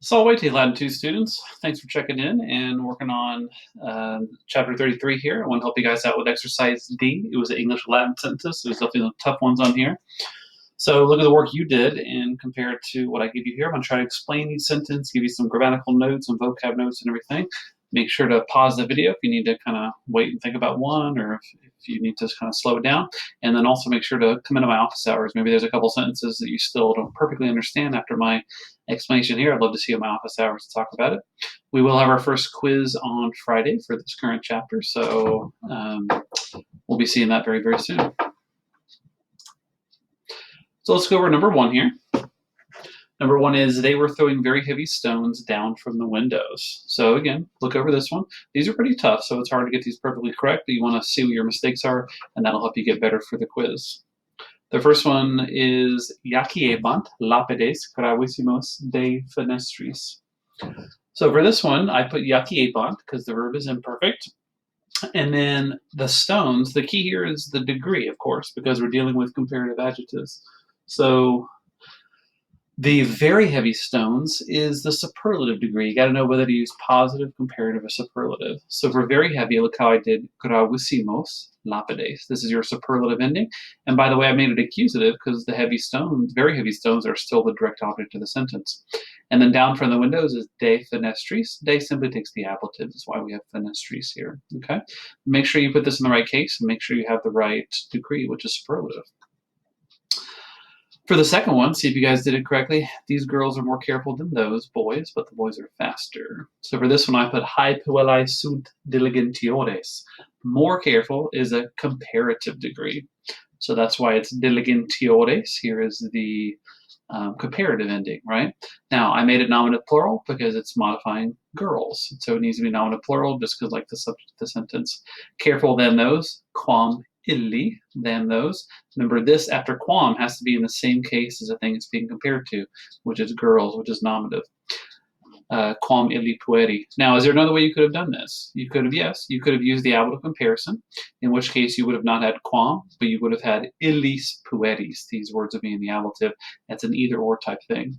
Salve Latin 2 students. Thanks for checking in and working on chapter 33 here. I want to help you guys out with exercise D. It was an English Latin sentence. There's definitely tough ones on here. So look at the work you did and compare it to what I give you here. I'm going to try to explain each sentence, give you some grammatical notes and vocab notes and everything. Make sure to pause the video if you need to kind of wait and think about one, or if you need to kind of slow it down. And then also make sure to come into my office hours. Maybe there's a couple sentences that you still don't perfectly understand after my explanation here. I'd love to see you in my office hours to talk about it. We will have our first quiz on Friday for this current chapter, so we'll be seeing that very, very soon. So let's go over number one here. Number one is they were throwing very heavy stones down from the windows. So again, look over this one. These are pretty tough, so it's hard to get these perfectly correct, but you want to see what your mistakes are, and that'll help you get better for the quiz. The first one is Yaquiebant lapides gravissimos de fenestris. So for this one, I put Yaquiebant because the verb is imperfect. And then the stones, the key here is the degree, of course, because we're dealing with comparative adjectives. So the very heavy stones is the superlative degree. You got to know whether to use positive, comparative, or superlative. So for very heavy, look how I did gravissimos lapides. This is your superlative ending. And by the way, I made it accusative because the heavy stones, very heavy stones, are still the direct object of the sentence. And then down from the windows is de fenestris. De simply takes the ablative. That's why we have fenestris here. Okay. Make sure you put this in the right case and make sure you have the right degree, which is superlative. For the second one, see if you guys did it correctly. These girls are more careful than those boys, but the boys are faster. So for this one, I put hae puellae sunt diligentiores. More careful is a comparative degree. So that's why it's diligentiores. Here is the comparative ending, right? Now, I made it nominative plural because it's modifying girls. So it needs to be nominative plural just because like the subject of the sentence. Careful than those, quam illi, than those. Remember, this after quam has to be in the same case as the thing it's being compared to, which is girls, which is nominative. Quam illi pueri. Now, is there another way you could have done this? You could have, yes, you could have used the ablative comparison, in which case you would have not had quam, but you would have had illis pueris. These words would be in the ablative. That's an either or type thing.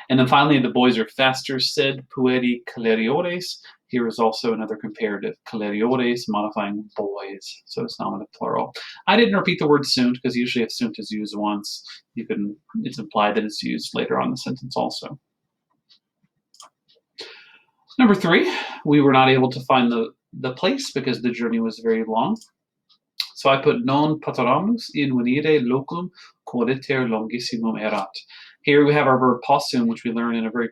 And then finally, the boys are faster, sed pueri caleriores. Here is also another comparative, caleriores, modifying boys, so it's nominative plural. I didn't repeat the word sunt because usually if sunt is used once, it's implied that it's used later on in the sentence also. Number three, we were not able to find the place because the journey was very long. So I put non pateramus in venire locum quoditer longissimum erat. Here we have our verb possum, which we learned in a very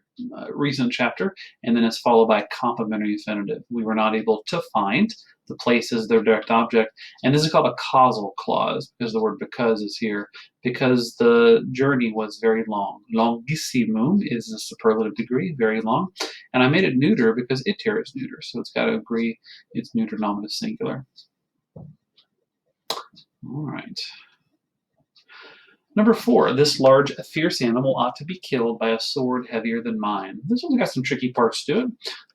recent chapter, and then it's followed by complementary infinitive. We were not able to find. The place is their direct object, and this is called a causal clause because the word because is here, because the journey was very long. Longissimum is the superlative degree, very long, and I made it neuter because iter is neuter, so it's got to agree it's neuter nominative singular. All right. Number four, this large, fierce animal ought to be killed by a sword heavier than mine. This one's got some tricky parts to it.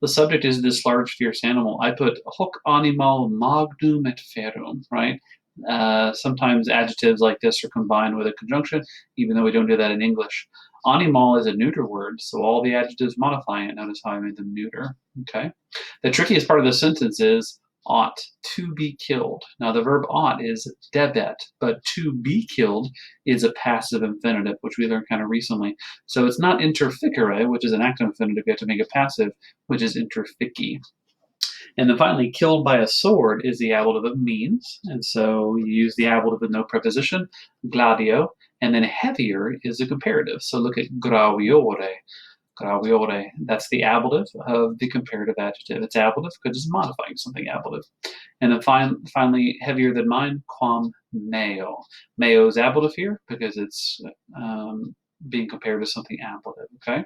The subject is this large, fierce animal. I put hoc animal magnum et ferrum, right? Sometimes adjectives like this are combined with a conjunction, even though we don't do that in English. Animal is a neuter word, so all the adjectives modify it. Notice how I made them neuter, okay? The trickiest part of the sentence is ought to be killed. Now the verb ought is debet, but to be killed is a passive infinitive, which we learned kind of recently. So it's not interficere, which is an active infinitive. You have to make it passive, which is interfici. And then finally, killed by a sword is the ablative of means. And so you use the ablative with no preposition, gladio, and then heavier is a comparative. So look at graviore. Graviore, that's the ablative of the comparative adjective. It's ablative because it's modifying something ablative. And then finally, heavier than mine, quam meo. Meo is ablative here because it's being compared to something ablative, okay?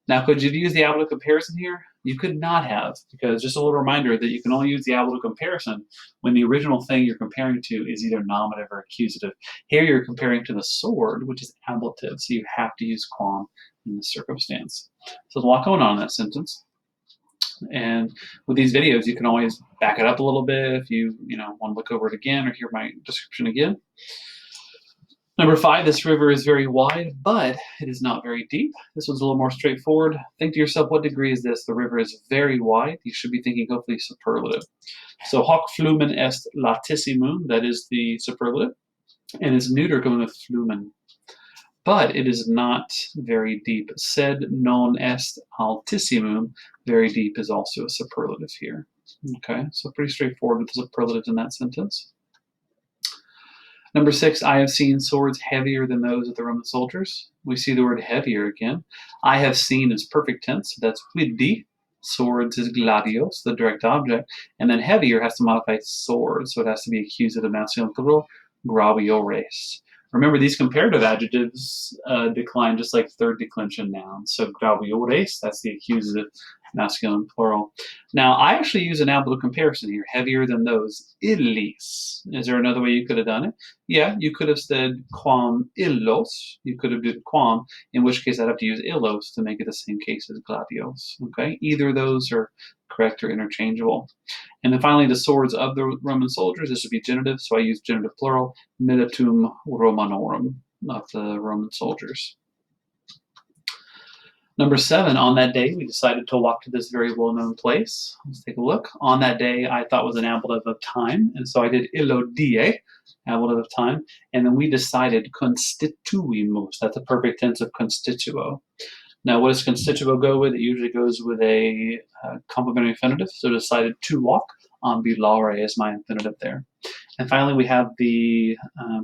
Now, could you use the ablative comparison here? You could not have, because just a little reminder that you can only use the ablative comparison when the original thing you're comparing to is either nominative or accusative. Here you're comparing to the sword, which is ablative, so you have to use quam in this circumstance. So there's a lot going on in that sentence. And with these videos, you can always back it up a little bit if you want to look over it again or hear my description again. Number 5, this river is very wide, but it is not very deep. This one's a little more straightforward. Think to yourself, what degree is this? The river is very wide. You should be thinking hopefully superlative. So hoc flumen est latissimum, that is the superlative, and it's neuter going with flumen. But it is not very deep. Sed non est altissimum, very deep is also a superlative here. Okay, so pretty straightforward with the superlatives in that sentence. Number 6, I have seen swords heavier than those of the Roman soldiers. We see the word heavier again. I have seen is perfect tense, so that's vidi. Swords is gladios, the direct object. And then heavier has to modify sword, so it has to be accusative masculine plural, graviores. Remember, these comparative adjectives decline just like third declension nouns. So graviores, that's the accusative masculine plural. Now, I actually use an ablative comparison here, heavier than those, illis. Is there another way you could have done it? Yeah, you could have said quam illos. You could have did quam, in which case I'd have to use illos to make it the same case as gladios. Okay, either of those are correct or interchangeable. And then finally, the swords of the Roman soldiers, this would be genitive, so I use genitive plural, militum Romanorum, of the Roman soldiers. Number 7, on that day, we decided to walk to this very well-known place. Let's take a look. On that day, I thought was an ablative of time, and so I did illo die, ablative of time, and then we decided constituimus. That's a perfect tense of constituo. Now, what does constituo go with? It usually goes with a complementary infinitive, so decided to walk. Ambulare is my infinitive there. And finally, we have the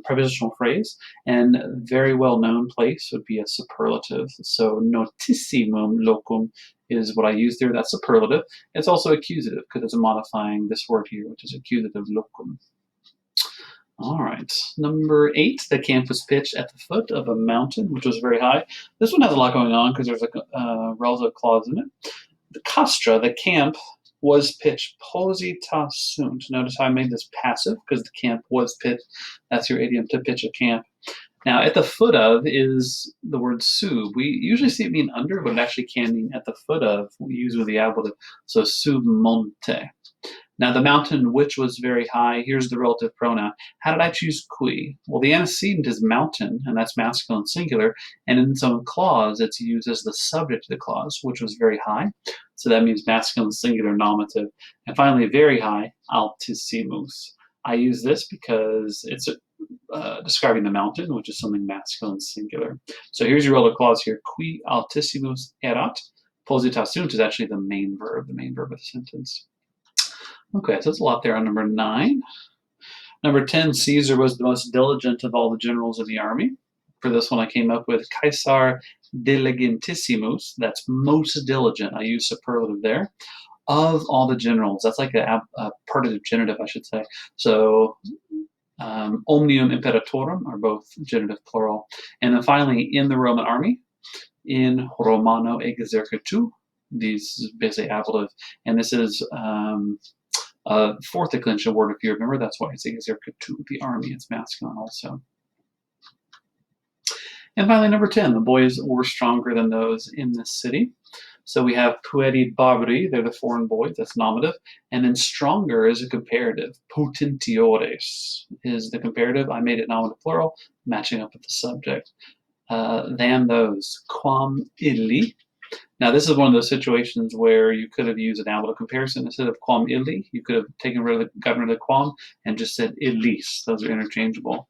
prepositional phrase, and very well-known place would be a superlative. So notissimum locum is what I use there. That's superlative. It's also accusative because it's modifying this word here, which is accusative locum. All right, number 8, the camp was pitched at the foot of a mountain, which was very high. This one has a lot going on because there's a relative clause in it. The castra, the camp, was pitched posita sunt. Notice how I made this passive because the camp was pitched. That's your idiom, to pitch a camp. Now, at the foot of is the word sub. We usually see it mean under, but it actually can mean at the foot of. We use with the ablative, so sub monte. Now, the mountain which was very high, here's the relative pronoun. How did I choose qui? Well, the antecedent is mountain, and that's masculine singular, and in some clause, it's used as the subject of the clause, which was very high. So that means masculine singular nominative. And finally, very high, altissimus. I use this because it's describing the mountain, which is something masculine singular. So here's your relative clause here. Qui altissimus erat. Positas sunt is actually the main verb of the sentence. Okay, so that's a lot there on number 9. Number 10, Caesar was the most diligent of all the generals of the army. For this one, I came up with Caesar diligentissimus. That's most diligent. I use superlative there. Of all the generals. That's like a partitive genitive, I should say. So omnium imperatorum are both genitive plural. And then finally, in the Roman army, in Romano exercitu. These is basically ablative. And this is fourth declension word, if you remember. That's why it's exercitu, the army. It's masculine also. And finally, number 10, the boys were stronger than those in this city. So we have pueri barbari, they're the foreign boys, that's nominative. And then stronger is a comparative. Potentiores is the comparative. I made it nominative plural, matching up with the subject. Than those. Quam illi. Now, this is one of those situations where you could have used an ablative comparison. Instead of quam illi, you could have gotten rid of the quam and just said illis. Those are interchangeable.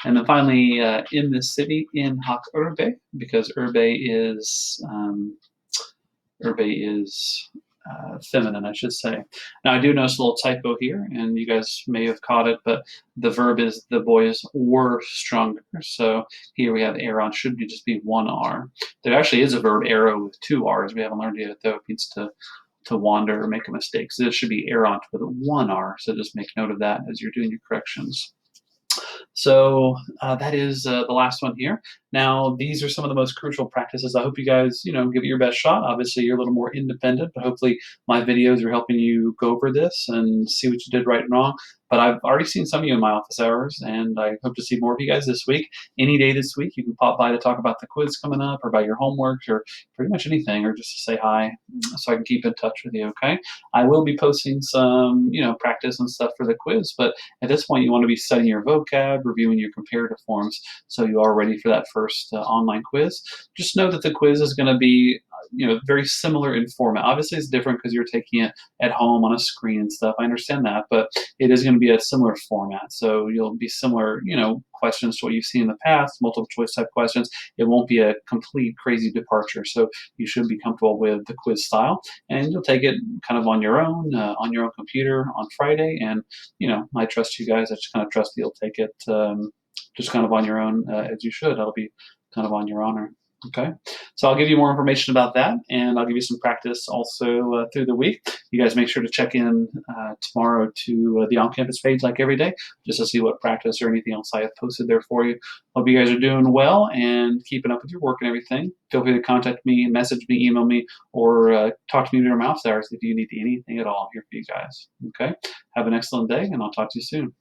And then finally, in this city, in hoc urbe, because urbe is feminine, I should say. Now, I do notice a little typo here, and you guys may have caught it, but the verb is the boys were stronger. So here we have aron, should just be one R. There actually is a verb arrow with two R's. We haven't learned yet, though. It means to wander or make a mistake. So it should be errant with one R. So just make note of that as you're doing your corrections. So that is the last one here. Now, these are some of the most crucial practices. I hope you guys, give it your best shot. Obviously, you're a little more independent, but hopefully my videos are helping you go over this and see what you did right and wrong. But I've already seen some of you in my office hours, and I hope to see more of you guys this week. Any day this week, you can pop by to talk about the quiz coming up or about your homework or pretty much anything, or just to say hi so I can keep in touch with you, okay? I will be posting some, practice and stuff for the quiz, but at this point, you want to be studying your vocab, reviewing your comparative forms, so you are ready for that first online quiz. Just know that the quiz is going to be, very similar in format. Obviously, it's different because you're taking it at home on a screen and stuff. I understand that, but it is going to be a similar format. So you'll be similar, questions to what you've seen in the past, multiple choice type questions. It won't be a complete crazy departure. So you should be comfortable with the quiz style, and you'll take it kind of on your own computer on Friday. And I trust you guys. I just kind of trust that you'll take it just kind of on your own as you should. That'll be kind of on your honor. Okay, so I'll give you more information about that, and I'll give you some practice also through the week. You guys make sure to check in tomorrow to the on-campus page like every day, just to see what practice or anything else I have posted there for you. Hope you guys are doing well and keeping up with your work and everything. Feel free to contact me, message me, email me, or talk to me during my office hours if you need anything at all. I'm here for you guys. Okay, have an excellent day, and I'll talk to you soon.